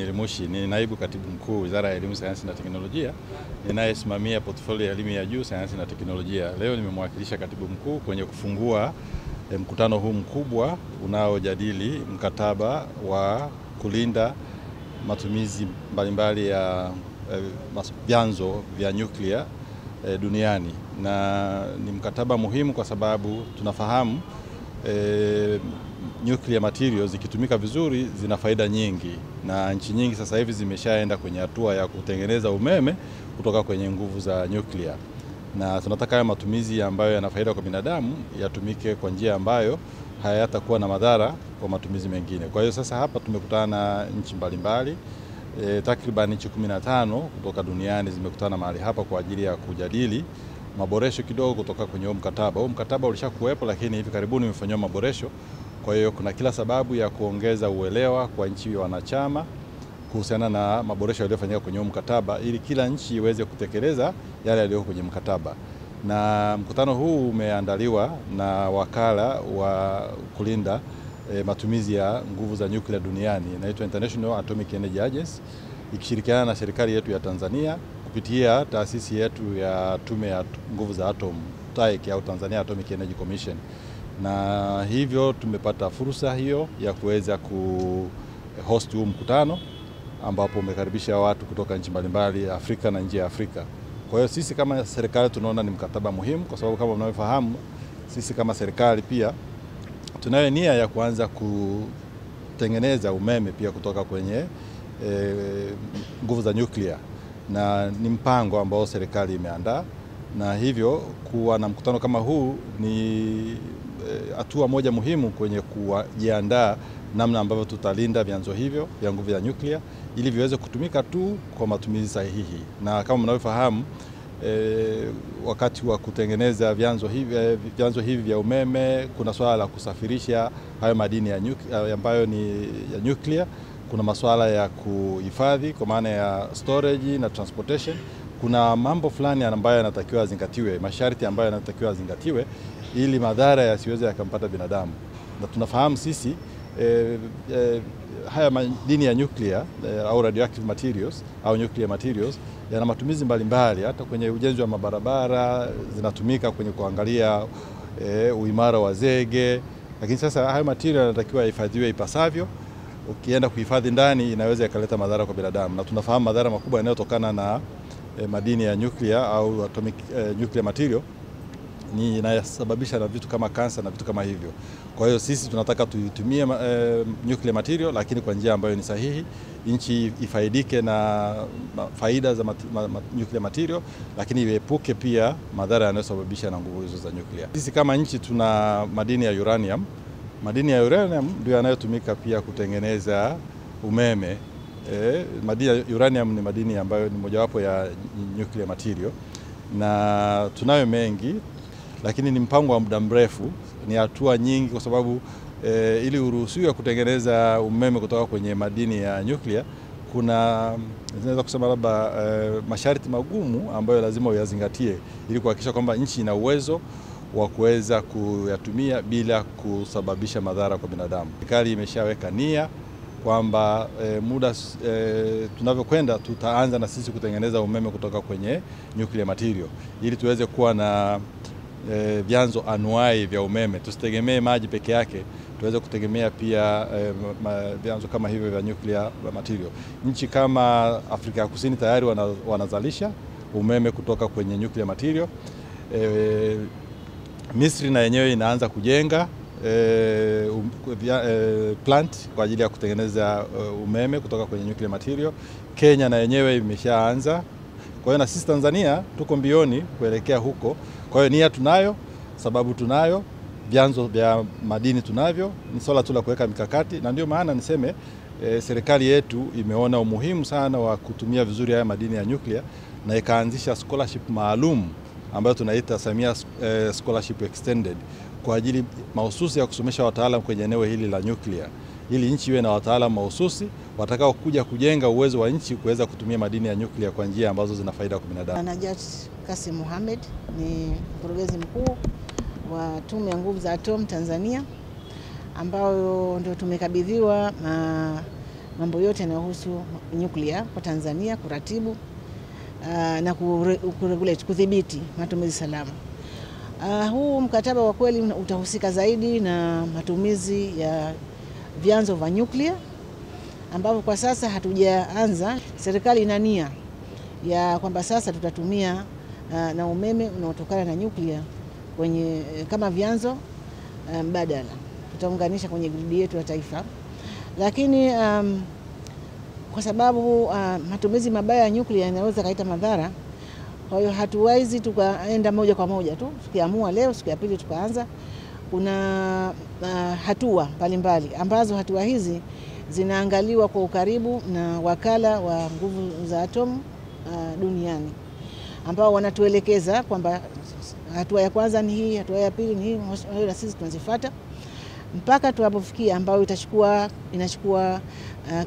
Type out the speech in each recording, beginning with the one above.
Nilimushi ni naibu katibu mkuu Wizara ya Elimu, Sayansi na Teknolojia, ninayesimamia portfolio ya elimu ya juu, sayansi na teknolojia. Leo nimemwakilisha katibu mkuu kwenye kufungua mkutano huu mkubwa unaojadili mkataba wa kulinda matumizi mbalimbali ya vyanzo vya nyuklia duniani. Na ni mkataba muhimu kwa sababu tunafahamu nuclear materials zikitumika vizuri zina faida nyingi, na nchi nyingi sasa hivi zimeshaenda kwenye hatua ya kutengeneza umeme kutoka kwenye nguvu za nyuklia, na tunataka haya matumizi ambayo yana faida kwa binadamu yatumike kwa njia ambayo hayatakuwa na madhara kwa matumizi mengine. Kwa hiyo sasa hapa tumekutana na nchi mbalimbali, takriban nchi 15 kutoka duniani zimekutana mahali hapa kwa ajili ya kujadili maboresho kidogo kutoka kwenye mkataba. Huu mkataba ulishakuwepo, lakini hivi karibuni umefanywa maboresho. Kwa hiyo kuna kila sababu ya kuongeza uelewa kwa nchi wanachama kuhusiana na maboresho yaliyofanyika kwenye mkataba ili kila nchi iweze kutekeleza yale yaliyo kwenye mkataba. Na mkutano huu umeandaliwa na wakala wa kulinda matumizi ya nguvu za nyuklia duniani, inaitwa International Atomic Energy Agency, ikishirikiana na serikali yetu ya Tanzania kupitia taasisi yetu ya tume ya nguvu za atom TAEC au Tanzania Atomic Energy Commission. Na hivyo tumepata fursa hiyo ya kuweza kuhost huu mkutano ambapo umekaribisha watu kutoka nchi mbalimbali Afrika na nje ya Afrika. Kwa hiyo sisi kama serikali tunaona ni mkataba muhimu kwa sababu kama mnavyofahamu sisi kama serikali pia tunayo nia ya kuanza kutengeneza umeme pia kutoka kwenye nguvu za nyuklia, na ni mpango ambao serikali imeandaa, na hivyo kuwa na mkutano kama huu ni hatua moja muhimu kwenye kujiandaa namna ambavyo tutalinda vyanzo hivyo vya nguvu ya nyuklia ili viweze kutumika tu kwa matumizi sahihi. Na kama mnavyofahamu wakati wa kutengeneza vyanzo hivi vya umeme kuna swala la kusafirisha hayo madini ya ambayo ni ya nyuklia, kuna masuala ya kuhifadhi kwa maana ya storage na transportation. Kuna mambo fulani ambayo yanatakiwa yazingatiwe, masharti ambayo yanatakiwa yazingatiwe ili madhara yasiweze yakampata binadamu. Na tunafahamu sisi haya madini ya nyuklia au radioactive materials au nuclear materials yana matumizi mbalimbali, hata kwenye ujenzi wa mabarabara zinatumika kwenye kuangalia uimara wa zege. Lakini sasa haya material yanatakiwa yahifadhiwe ipasavyo. Ukienda kuhifadhi ndani inaweza ikaleta madhara kwa binadamu, na tunafahamu madhara makubwa yanayotokana na madini ya nyuklia au atomic nuclear material ni inayosababisha na vitu kama kansa na vitu kama hivyo. Kwa hiyo sisi tunataka tuitumie nuclear material lakini kwa njia ambayo ni sahihi, nchi ifaidike na faida za nuclear material, lakini iepuke pia madhara yanayosababisha na nguvu hizo za nyuklia. Sisi kama nchi tuna madini ya uranium. Madini ya uranium ndio yanayotumika pia kutengeneza umeme. Madini ya uranium ni madini ambayo ni mojawapo ya nuclear material, na tunayo mengi, lakini ni mpango wa muda mrefu, ni hatua nyingi kwa sababu ili uruhusiwe kutengeneza umeme kutoka kwenye madini ya nyuklia zinaweza kusema labda masharti magumu ambayo lazima uyazingatie ili kuhakikisha kwamba nchi ina uwezo wa kuweza kuyatumia bila kusababisha madhara kwa binadamu. Serikali imeshaweka nia kwamba muda tunavyokwenda tutaanza na sisi kutengeneza umeme kutoka kwenye nuclear material ili tuweze kuwa na vyanzo anuai vya umeme. Tusitegemee maji peke yake, tuweze kutegemea pia vyanzo kama hivyo vya nuclear material. Nchi kama Afrika ya Kusini tayari wanazalisha umeme kutoka kwenye nuclear material. Misri na yenyewe inaanza kujenga plant kwa ajili ya kutengeneza umeme kutoka kwenye nuclear material. Kenya na yenyewe imeshaanza. Kwa hiyo na sisi Tanzania tuko mbioni kuelekea huko. Kwa hiyo nia tunayo, sababu tunayo, vyanzo vya madini tunavyo, ni swala tu la kuweka mikakati. Na ndio maana niseme serikali yetu imeona umuhimu sana wa kutumia vizuri haya madini ya nyuklia na ikaanzisha scholarship maalum ambayo tunaita Samia Scholarship Extended kwa ajili mahususi ya kusomesha wataalamu kwenye eneo hili la nyuklia, ili nchi iwe na wataalamu mahususi watakao kuja kujenga uwezo wa nchi kuweza kutumia madini ya nyuklia kwa njia ambazo zina faida kwa binadamu. Najat Kasim Mohamed ni mkurugenzi mkuu wa Tume ya Nguvu za Atom Tanzania, ambao ndio tumekabidhiwa mambo yote yanayohusu nyuklia kwa Tanzania, kuratibu na kuregulate, kudhibiti matumizi salama. Huu mkataba kwa kweli utahusika zaidi na matumizi ya vyanzo vya nyuklia ambapo kwa sasa hatujaanza. Serikali ina nia ya kwamba sasa tutatumia na umeme unaotokana na nyuklia kwenye kama vyanzo mbadala, tutaunganisha kwenye gridi yetu ya taifa. Lakini kwa sababu matumizi mabaya ya nyuklia yanaweza kaita madhara, kwa hiyo hatuwezi tukaenda moja kwa moja tu tukiamua leo siku ya pili tukaanza. Kuna hatua mbalimbali ambazo hatua hizi zinaangaliwa kwa ukaribu na wakala wa nguvu za atomu duniani, ambao wanatuelekeza kwamba hatua ya kwanza ni hii, hatua ya pili ni hii, na sisi tunazifuata mpaka tunapofikia, ambao inachukua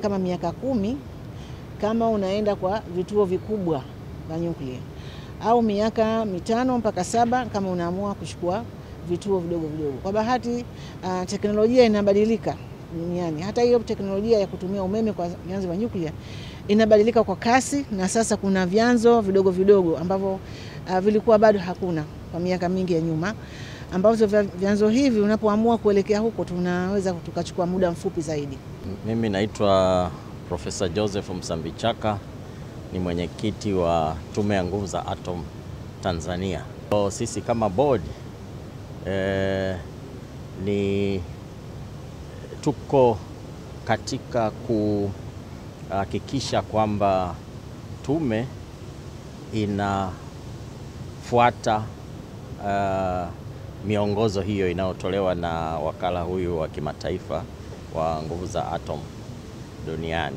kama miaka 10 kama unaenda kwa vituo vikubwa vya nyuklia, au miaka 5 mpaka 7 kama unaamua kuchukua vituo vidogo vidogo. Kwa bahati teknolojia inabadilika duniani. Hata hiyo teknolojia ya kutumia umeme kwa vyanzo vya nyuklia inabadilika kwa kasi, na sasa kuna vyanzo vidogo vidogo ambavyo vilikuwa bado hakuna kwa miaka mingi ya nyuma, ambavyo vyanzo hivi unapoamua kuelekea huko tunaweza tukachukua muda mfupi zaidi. Mimi naitwa Profesa Joseph Msambichaka, ni mwenyekiti wa Tume ya Nguvu za Atom Tanzania. Sisi kama board ni tuko katika kuhakikisha kwamba tume inafuata miongozo hiyo inayotolewa na wakala huyu wa kimataifa wa nguvu za atom duniani.